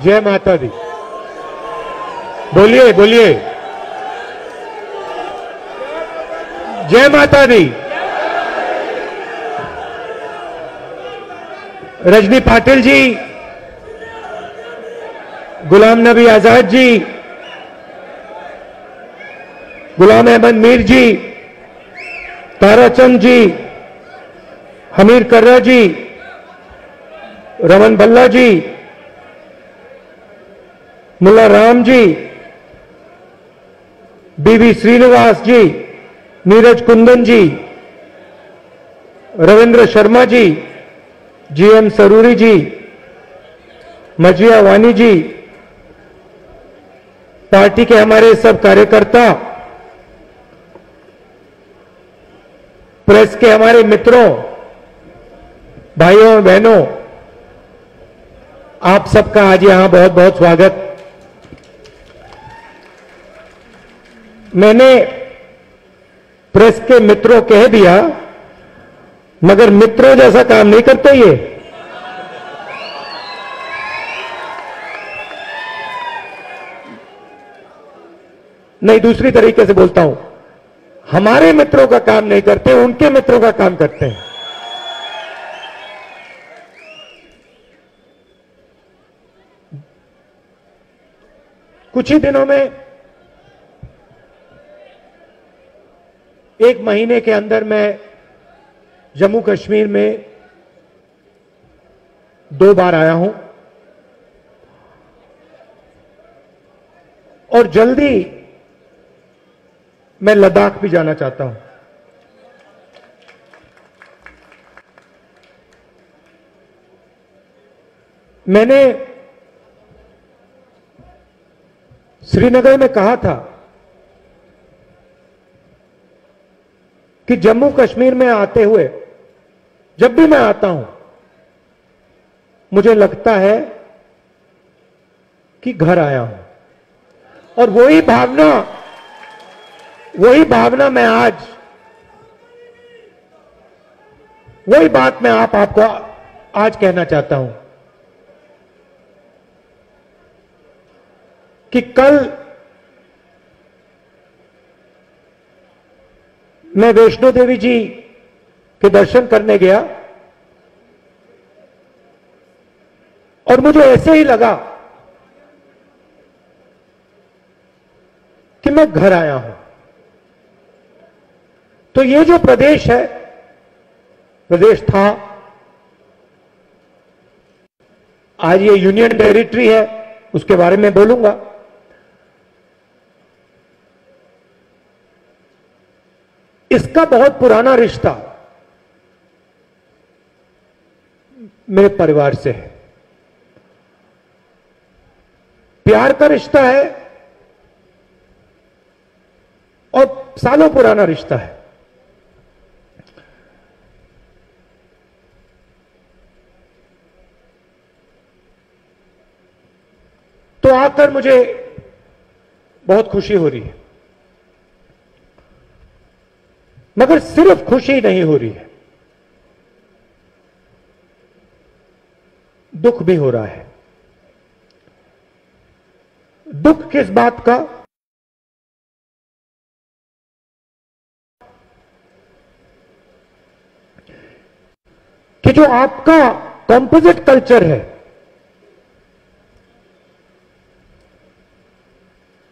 जय माता दी। बोलिए बोलिए, जय माता दी। रजनी पाटिल जी, गुलाम नबी आजाद जी, गुलाम अहमद मीर जी, ताराचंद जी, हमीर कर्रा जी, रमन भल्ला जी, मुल्ला राम जी, बीवी श्रीनिवास जी, नीरज कुंदन जी, रविंद्र शर्मा जी, जीएम सरूरी जी, मजिया वानी जी, पार्टी के हमारे सब कार्यकर्ता, प्रेस के हमारे मित्रों, भाइयों और बहनों, आप सबका आज यहां बहुत बहुत स्वागत। मैंने प्रेस के मित्रों कह दिया, मगर मित्रों जैसा काम नहीं करते ये। नहीं, दूसरी तरीके से बोलता हूं, हमारे मित्रों का काम नहीं करते, उनके मित्रों का काम करते हैं। कुछ ही दिनों में, एक महीने के अंदर मैं जम्मू कश्मीर में 2 बार आया हूं और जल्दी मैं लद्दाख भी जाना चाहता हूं। मैंने श्रीनगर में कहा था कि जम्मू कश्मीर में आते हुए, जब भी मैं आता हूं, मुझे लगता है कि घर आया हूं। और वही भावना मैं आज, वही बात मैं आपको आज कहना चाहता हूं कि कल मैं वैष्णो देवी जी के दर्शन करने गया और मुझे ऐसे ही लगा कि मैं घर आया हूं। तो ये जो प्रदेश है, प्रदेश था, आज ये यूनियन टेरिटरी है, उसके बारे में बोलूंगा। इसका बहुत पुराना रिश्ता मेरे परिवार से है, प्यार का रिश्ता है और सालों पुराना रिश्ता है। तो आकर मुझे बहुत खुशी हो रही है, मगर सिर्फ खुशी नहीं हो रही है, दुख भी हो रहा है। दुख किस बात का? कि जो आपका कंपोजिट कल्चर है,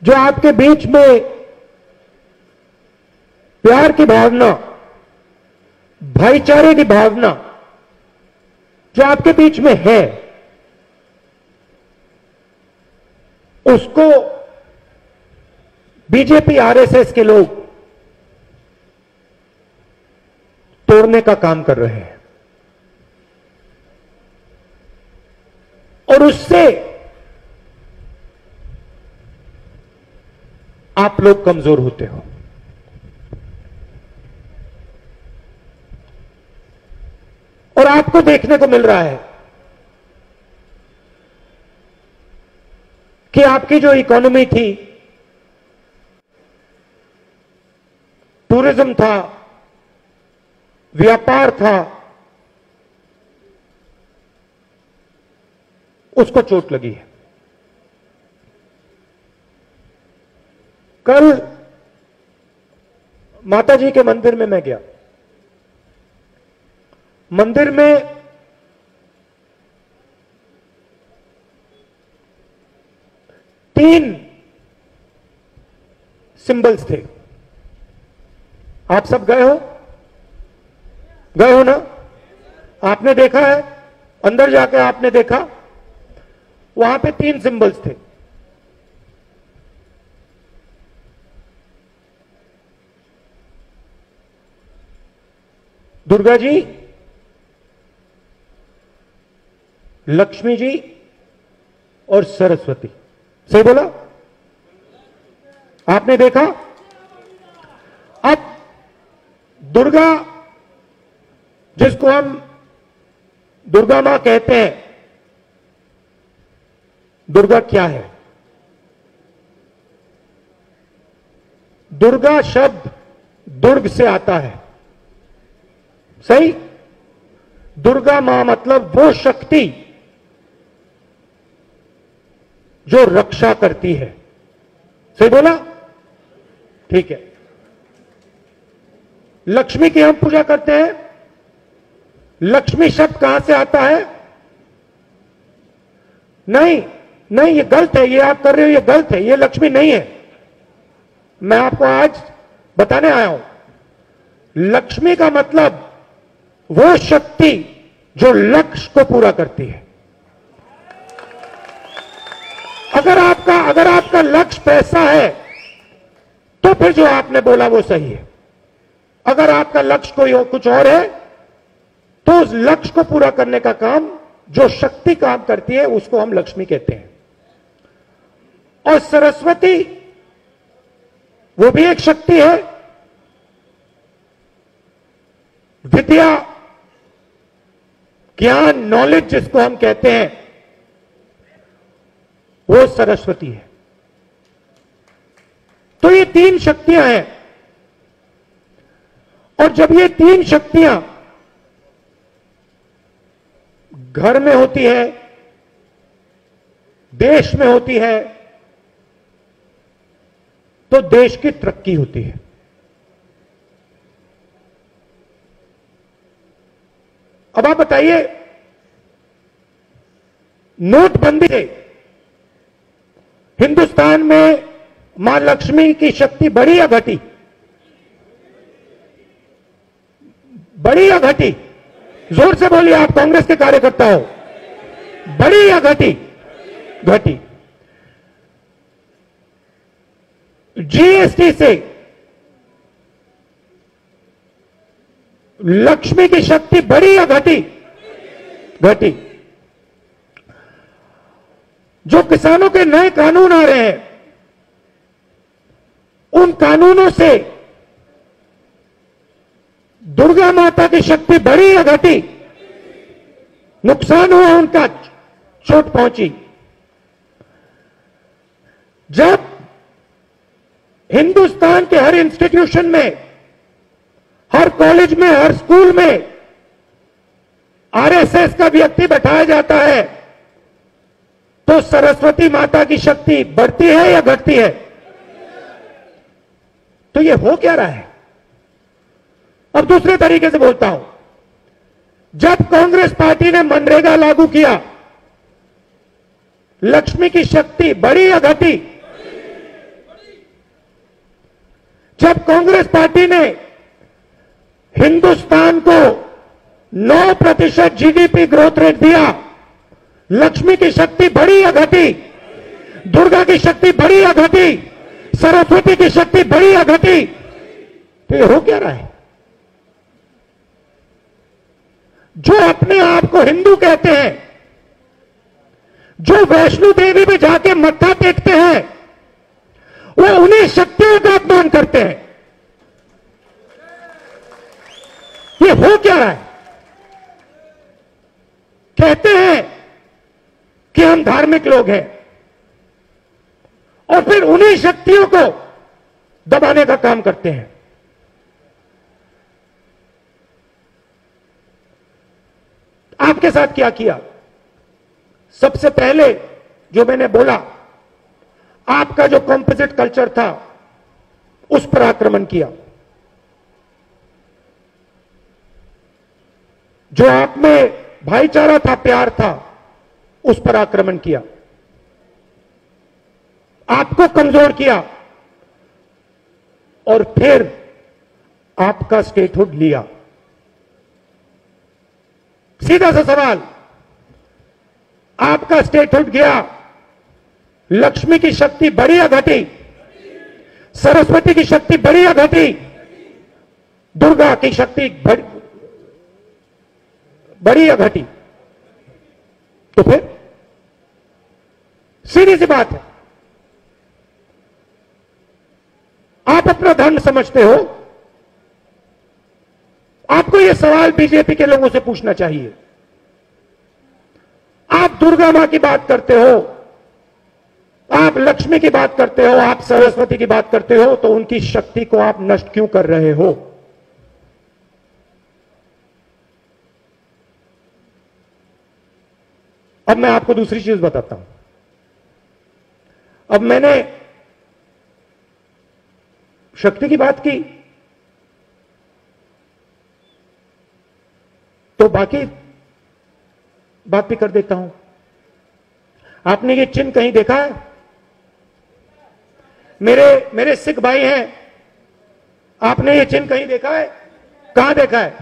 जो आपके बीच में प्यार की भावना, भाईचारे की भावना जो आपके बीच में है, उसको बीजेपी आरएसएस के लोग तोड़ने का काम कर रहे हैं और उससे आप लोग कमजोर होते हो। और आपको देखने को मिल रहा है कि आपकी जो इकोनॉमी थी, टूरिज्म था, व्यापार था, उसको चोट लगी है। कल माता जी के मंदिर में मैं गया। मंदिर में तीन सिंबल्स थे। आप सब गए हो? गए हो ना? आपने देखा है? अंदर जाके आपने देखा? वहां पे तीन सिंबल्स थे। दुर्गा जी, लक्ष्मी जी और सरस्वती। सही बोला? आपने देखा? अब दुर्गा, जिसको हम दुर्गा मां कहते हैं, दुर्गा क्या है? दुर्गा शब्द दुर्ग से आता है। सही? दुर्गा मां मतलब वो शक्ति जो रक्षा करती है। सही बोला? ठीक है। लक्ष्मी की हम पूजा करते हैं। लक्ष्मी शब्द कहां से आता है? नहीं नहीं, ये गलत है, ये आप कर रहे हो, ये गलत है, ये लक्ष्मी नहीं है। मैं आपको आज बताने आया हूं, लक्ष्मी का मतलब वो शक्ति जो लक्ष्य को पूरा करती है। अगर आपका लक्ष्य पैसा है तो फिर जो आपने बोला वो सही है। अगर आपका लक्ष्य कोई कुछ और है तो उस लक्ष्य को पूरा करने का काम जो शक्ति काम करती है उसको हम लक्ष्मी कहते हैं। और सरस्वती वो भी एक शक्ति है। विद्या, ज्ञान, नॉलेज जिसको हम कहते हैं वो सरस्वती है। तो ये तीन शक्तियां हैं। और जब ये तीन शक्तियां घर में होती है, देश में होती है, तो देश की तरक्की होती है। अब आप बताइए, नोटबंदी से हिंदुस्तान में मां लक्ष्मी की शक्ति बढ़ी या घटी? बढ़ी या घटी? जोर से बोलिए, आप कांग्रेस के कार्यकर्ता हो। बढ़ी या घटी? घटी। जीएसटी से लक्ष्मी की शक्ति बढ़ी या घटी? घटी। जो किसानों के नए कानून आ रहे हैं, उन कानूनों से दुर्गा माता की शक्ति बढ़ी या घटी? नुकसान हुआ उनका, चोट पहुंची। जब हिंदुस्तान के हर इंस्टीट्यूशन में, हर कॉलेज में, हर स्कूल में आरएसएस का व्यक्ति बैठाया जाता है, तो सरस्वती माता की शक्ति बढ़ती है या घटती है? तो ये हो क्या रहा है? अब दूसरे तरीके से बोलता हूं, जब कांग्रेस पार्टी ने मनरेगा लागू किया, लक्ष्मी की शक्ति बढ़ी या घटी? जब कांग्रेस पार्टी ने हिंदुस्तान को 9% जीडीपी ग्रोथ रेट दिया, लक्ष्मी की शक्ति बढ़ी या घटी? दुर्गा की शक्ति बढ़ी या घटी? सरस्वती की शक्ति बढ़ी या घटी? तो ये हो क्या रहा है? जो अपने आप को हिंदू कहते हैं, जो वैष्णो देवी में जाके मत्था टेकते हैं, वो उन्हीं शक्तियों का अपमान करते हैं। ये हो क्या रहा है? कहते हैं कि हम धार्मिक लोग हैं और फिर उन्हीं शक्तियों को दबाने का काम करते हैं। आपके साथ क्या किया? सबसे पहले जो मैंने बोला, आपका जो कॉम्पोजिट कल्चर था उस पर आक्रमण किया। जो आप में भाईचारा था, प्यार था, उस पर आक्रमण किया, आपको कमजोर किया और फिर आपका स्टेटहुड लिया। सीधा सा सवाल, आपका स्टेटहुड गया, लक्ष्मी की शक्ति बढ़ी या घटी? सरस्वती की शक्ति बढ़ी या घटी? दुर्गा की शक्ति बढ़ी या घटी? तो फिर सीधी सी बात है, आप अपना धर्म समझते हो, आपको यह सवाल बीजेपी के लोगों से पूछना चाहिए। आप दुर्गा मां की बात करते हो, आप लक्ष्मी की बात करते हो, आप सरस्वती की बात करते हो, तो उनकी शक्ति को आप नष्ट क्यों कर रहे हो? अब मैं आपको दूसरी चीज बताता हूं। अब मैंने शक्ति की बात की, तो बाकी बात भी कर देता हूं। आपने ये चिन्ह कहीं देखा है? मेरे सिख भाई हैं, आपने ये चिन्ह कहीं देखा है? कहां देखा है?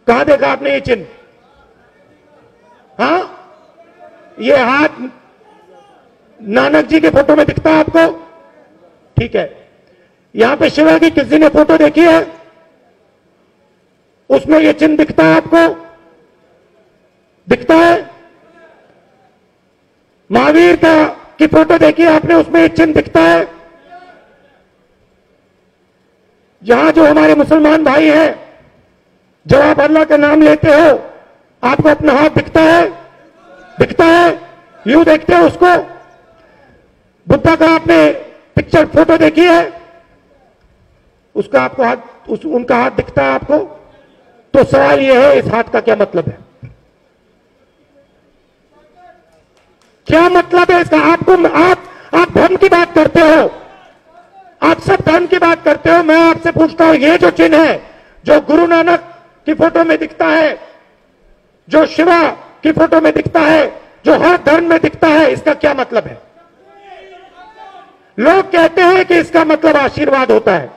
कहां देखा आपने ये चिन्ह? हाँ, ये हाथ नानक जी के फोटो में दिखता है आपको? ठीक है। यहां पे शिवा की किसी ने फोटो देखी है? उसमें ये चिन्ह दिखता है आपको? दिखता है? महावीर की फोटो देखी है आपने? उसमें ये चिन्ह दिखता है? यहां जो हमारे मुसलमान भाई हैं, जब आप अल्लाह का नाम लेते हो, आपको अपना हाथ दिखता है? दिखता है? यूं देखते हो उसको? बुद्धा का आपने पिक्चर फोटो देखी है? उसका आपको हाथ, उनका हाथ दिखता है आपको? तो सवाल यह है, इस हाथ का क्या मतलब है? क्या मतलब है इसका? आप धर्म की बात करते हो, आप सब धर्म की बात करते हो। मैं आपसे पूछता हूं, ये जो चिन्ह है, जो गुरु नानक की फोटो में दिखता है, जो शिवा की फोटो में दिखता है, जो हर धर्म में दिखता है, इसका क्या मतलब है? लोग कहते हैं कि इसका मतलब आशीर्वाद होता है।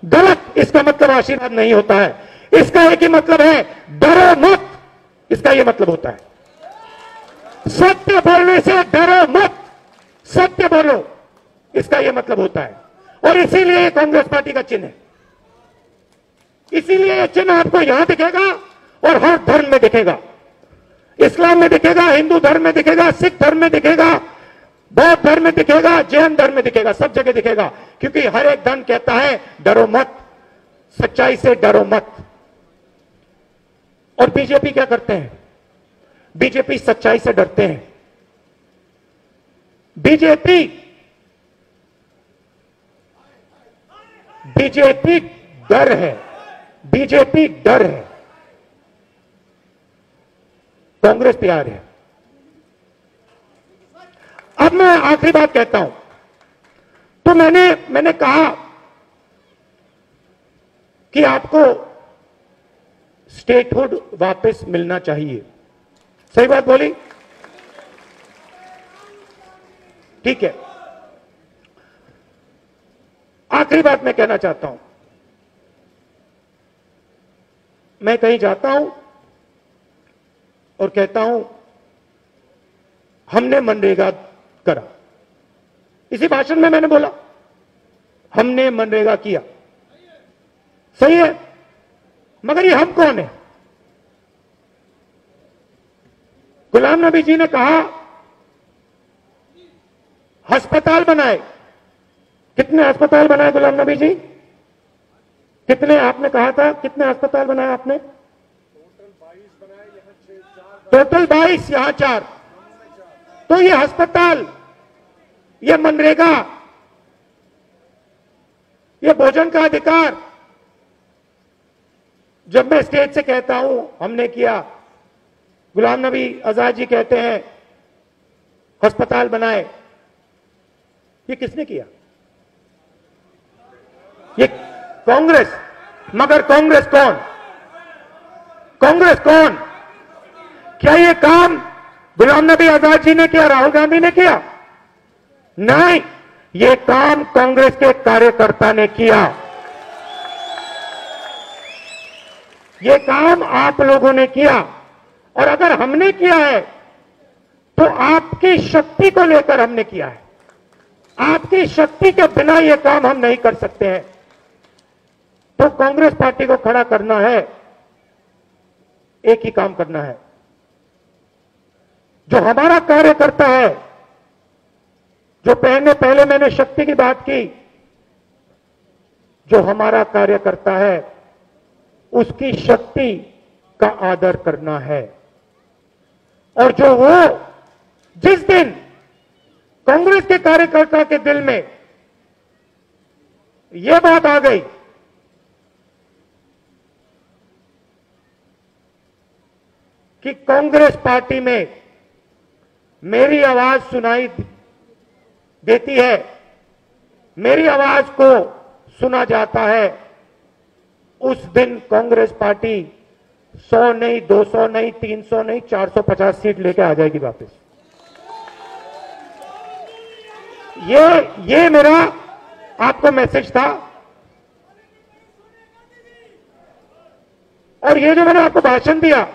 गलत, इसका मतलब आशीर्वाद नहीं होता है। इसका एक ही मतलब है, डरो मत। इसका यह मतलब होता है, सत्य बोलने से डरो मत, सत्य बोलो, इसका यह मतलब होता है। और इसीलिए कांग्रेस पार्टी का चिन्ह है, इसीलिए यह चिन्ह आपको यहां दिखेगा और हर धर्म में दिखेगा। इस्लाम में दिखेगा, हिंदू धर्म में दिखेगा, सिख धर्म में दिखेगा, बौद्ध धर्म में दिखेगा, जैन धर्म में दिखेगा, सब जगह दिखेगा। क्योंकि हर एक धर्म कहता है डरो मत, सच्चाई से डरो मत। और बीजेपी क्या करते हैं? बीजेपी सच्चाई से डरते हैं। बीजेपी डर है, बीजेपी डर है, कांग्रेस प्यार है। अब मैं आखिरी बात कहता हूं। तो मैंने कहा कि आपको स्टेटहुड वापस मिलना चाहिए। सही बात बोली? ठीक है। आखिरी बात मैं कहना चाहता हूं। मैं कहीं जाता हूं और कहता हूं हमने मनरेगा करा। इसी भाषण में मैंने बोला हमने मनरेगा किया। सही है, मगर ये हम कौन है? गुलाम नबी जी ने कहा अस्पताल बनाए। कितने अस्पताल बनाए गुलाम नबी जी? कितने? आपने कहा था कितने अस्पताल बनाए आपने? टोटल 22, यहां 4। तो ये अस्पताल, ये मनरेगा, ये भोजन का अधिकार, जब मैं स्टेज से कहता हूं हमने किया, गुलाम नबी आजाद जी कहते हैं अस्पताल बनाए, ये किसने किया? ये कांग्रेस, मगर कांग्रेस कौन? कांग्रेस कौन? क्या ये काम गुलाम नबी आजाद जी ने किया, राहुल गांधी ने किया? नहीं, ये काम कांग्रेस के कार्यकर्ता ने किया। ये काम आप लोगों ने किया। और अगर हमने किया है तो आपकी शक्ति को लेकर हमने किया है। आपकी शक्ति के बिना यह काम हम नहीं कर सकते हैं। तो कांग्रेस पार्टी को खड़ा करना है, एक ही काम करना है। जो हमारा कार्यकर्ता है, जो पहले मैंने शक्ति की बात की, जो हमारा कार्यकर्ता है उसकी शक्ति का आदर करना है। और जो वो जिस दिन कांग्रेस के कार्यकर्ता के दिल में यह बात आ गई कि कांग्रेस पार्टी में मेरी आवाज सुनाई देती है, मेरी आवाज को सुना जाता है, उस दिन कांग्रेस पार्टी 100 नहीं, 200 नहीं, 300 नहीं, 450 सीट लेके आ जाएगी वापस। ये मेरा आपको मैसेज था। और ये जो मैंने आपको भाषण दिया,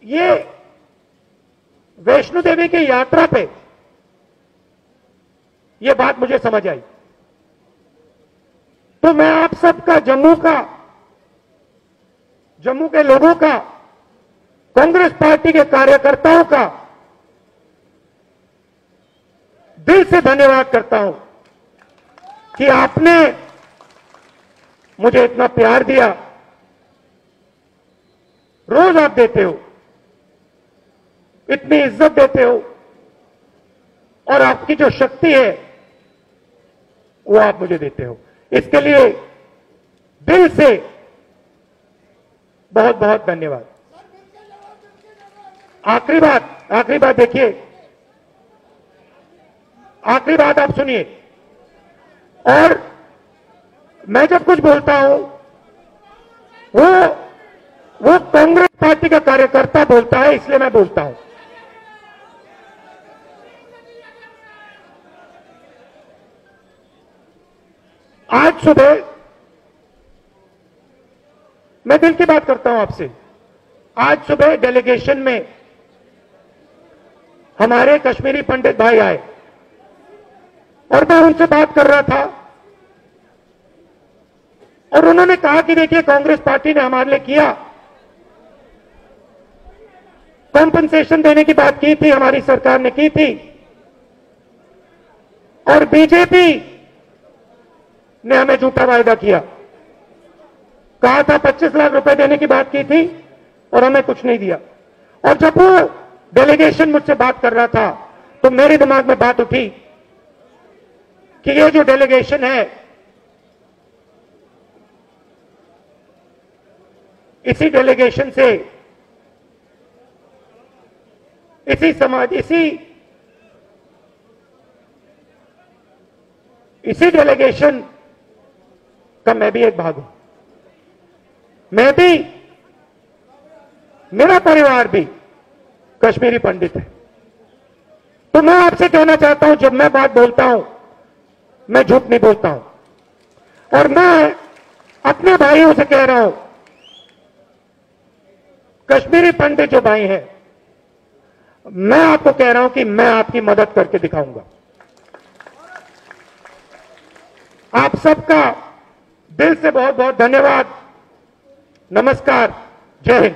ये वैष्णो देवी की यात्रा पे ये बात मुझे समझ आई। तो मैं आप सबका, जम्मू के लोगों का, कांग्रेस पार्टी के कार्यकर्ताओं का दिल से धन्यवाद करता हूं कि आपने मुझे इतना प्यार दिया। रोज आप देते हो, इतनी इज्जत देते हो, और आपकी जो शक्ति है वो आप मुझे देते हो। इसके लिए दिल से बहुत बहुत धन्यवाद। आखिरी बात देखिए, आखिरी बात आप सुनिए। और मैं जब कुछ बोलता हूं वो कांग्रेस पार्टी का कार्यकर्ता बोलता है, इसलिए मैं बोलता हूं। आज सुबह मैं दिल की बात करता हूं आपसे। आज सुबह डेलीगेशन में हमारे कश्मीरी पंडित भाई आए और मैं उनसे बात कर रहा था और उन्होंने कहा कि देखिए, कांग्रेस पार्टी ने हमारे लिए किया, कॉम्पनसेशन देने की बात की थी, हमारी सरकार ने की थी, और बीजेपी ने हमें झूठा वायदा किया। कहा था 25 लाख रुपए देने की बात की थी और हमें कुछ नहीं दिया। और जब वो डेलीगेशन मुझसे बात कर रहा था तो मेरे दिमाग में बात उठी कि ये जो डेलीगेशन है, इसी डेलीगेशन से, इसी समाज, इसी डेलीगेशन का मैं भी एक भाग हूं। मैं भी, मेरा परिवार भी कश्मीरी पंडित है। तो मैं आपसे कहना चाहता हूं, जब मैं बात बोलता हूं मैं झूठ नहीं बोलता हूं। और मैं अपने भाइयों से कह रहा हूं, कश्मीरी पंडित जो भाई हैं, मैं आपको कह रहा हूं कि मैं आपकी मदद करके दिखाऊंगा। आप सबका दिल से बहुत बहुत धन्यवाद। नमस्कार, जय हिंद।